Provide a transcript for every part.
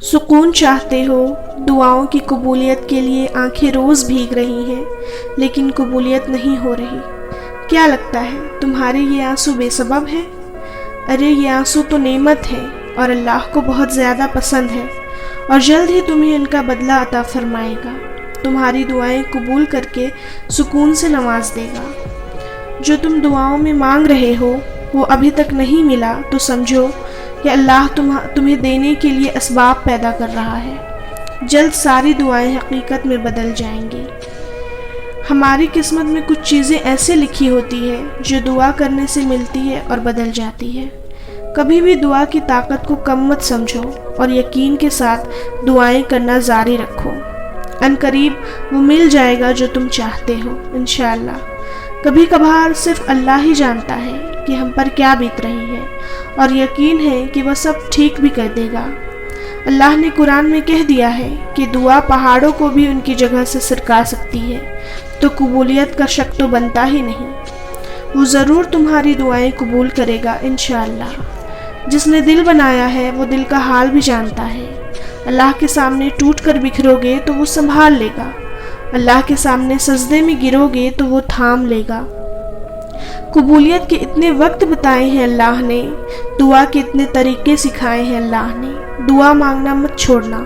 سکون چاہتے ہو، دعاؤں کی قبولیت کے لیے آنکھیں روز بھیگ رہی ہیں لیکن قبولیت نہیں ہو رہی۔ کیا لگتا ہے تمہارے یہ آنسو بے سبب ہے؟ ارے یہ آنسو تو نعمت ہے اور اللہ کو بہت زیادہ پسند ہے، اور جلد ہی تمہیں ان کا بدلہ عطا فرمائے گا، تمہاری دعائیں قبول کر کے سکون سے نواز دے گا۔ جو تم دعاؤں میں مانگ رہے ہو وہ ابھی تک نہیں ملا تو سمجھو کہ اللہ تمہیں دینے کے لیے اسباب پیدا کر رہا ہے۔ جلد ساری دعائیں حقیقت میں بدل جائیں گی۔ ہماری قسمت میں کچھ چیزیں ایسے لکھی ہوتی ہے جو دعا کرنے سے ملتی ہے اور بدل جاتی ہے۔ کبھی بھی دعا کی طاقت کو کم مت سمجھو اور یقین کے ساتھ دعائیں کرنا جاری رکھو۔ ان قریب وہ مل جائے گا جو تم چاہتے ہو انشاءاللہ۔ کبھی کبھار صرف اللہ ہی جانتا ہے کہ ہم پر کیا بیت رہی ہے، اور یقین ہے کہ وہ سب ٹھیک بھی کر دے گا۔ اللہ نے قرآن میں کہہ دیا ہے کہ دعا پہاڑوں کو بھی ان کی جگہ سے سرکا سکتی ہے، تو قبولیت کا شک تو بنتا ہی نہیں۔ وہ ضرور تمہاری دعائیں قبول کرے گا انشاءاللہ۔ جس نے دل بنایا ہے وہ دل کا حال بھی جانتا ہے۔ اللہ کے سامنے ٹوٹ کر بکھرو گے تو وہ سنبھال لے گا، اللہ کے سامنے سجدے میں گرو گے تو وہ تھام لے گا۔ قبولیت کے اتنے وقت بتائے ہیں اللہ نے، دعا کے اتنے طریقے سکھائے ہیں اللہ نے۔ دعا مانگنا مت چھوڑنا،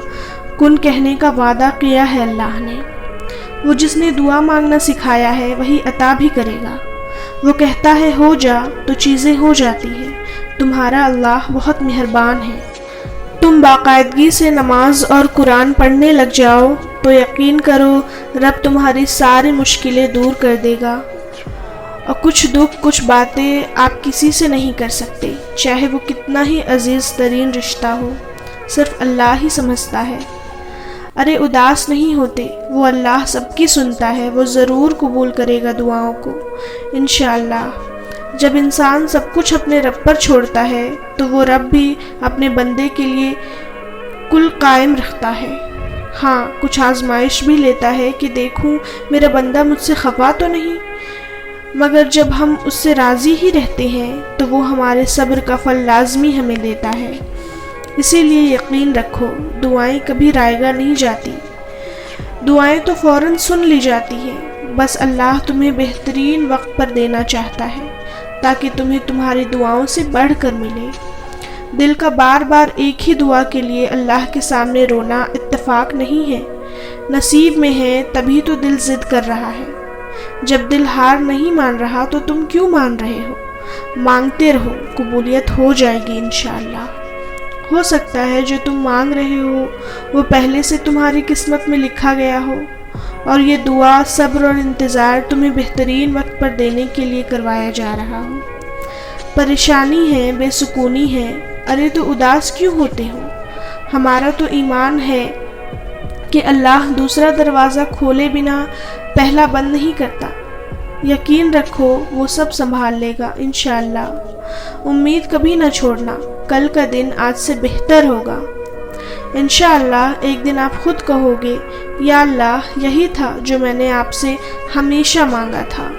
کن کہنے کا وعدہ کیا ہے اللہ نے۔ وہ جس نے دعا مانگنا سکھایا ہے وہی عطا بھی کرے گا۔ وہ کہتا ہے ہو جا تو چیزیں ہو جاتی ہیں۔ تمہارا اللہ بہت مہربان ہے۔ تم باقاعدگی سے نماز اور قرآن پڑھنے لگ جاؤ تو یقین کرو رب تمہاری ساری مشکلیں دور کر دے گا، اور کچھ دکھ کچھ باتیں آپ کسی سے نہیں کر سکتے، چاہے وہ کتنا ہی عزیز ترین رشتہ ہو، صرف اللہ ہی سمجھتا ہے۔ ارے اداس نہیں ہوتے، وہ اللہ سب کی سنتا ہے، وہ ضرور قبول کرے گا دعاؤں کو انشاءاللہ۔ جب انسان سب کچھ اپنے رب پر چھوڑتا ہے تو وہ رب بھی اپنے بندے کے لیے کل قائم رکھتا ہے۔ ہاں کچھ آزمائش بھی لیتا ہے کہ دیکھوں میرا بندہ مجھ سے خفا تو نہیں، مگر جب ہم اس سے راضی ہی رہتے ہیں تو وہ ہمارے صبر کا پھل لازمی ہمیں دیتا ہے۔ اسی لیے یقین رکھو دعائیں کبھی رائیگاں نہیں جاتی، دعائیں تو فوراً سن لی جاتی ہیں، بس اللہ تمہیں بہترین وقت پر دینا چاہتا ہے تاکہ تمہیں تمہاری دعاؤں سے بڑھ کر ملے۔ دل کا بار بار ایک ہی دعا کے لیے اللہ کے سامنے رونا اتفاق نہیں ہے، نصیب میں ہے تبھی تو دل ضد کر رہا ہے۔ جب دل ہار نہیں مان رہا تو تم کیوں مان رہے ہو؟ مانگتے رہو، قبولیت ہو جائے گی انشاءاللہ۔ ہو سکتا ہے جو تم مانگ رہے ہو وہ پہلے سے تمہاری قسمت میں لکھا گیا ہو، اور یہ دعا صبر اور انتظار تمہیں بہترین وقت پر دینے کے لیے کروایا جا رہا ہو۔ پریشانی ہے، بے سکونی ہے، ارے تو اداس کیوں ہوتے ہو؟ ہمارا تو ایمان ہے کہ اللہ دوسرا دروازہ کھولے بنا پہلا بند نہیں کرتا۔ یقین رکھو وہ سب سنبھال لے گا انشاءاللہ۔ امید کبھی نہ چھوڑنا، کل کا دن آج سے بہتر ہوگا انشاءاللہ۔ ایک دن آپ خود کہو گے یا اللہ یہی تھا جو میں نے آپ سے ہمیشہ مانگا تھا۔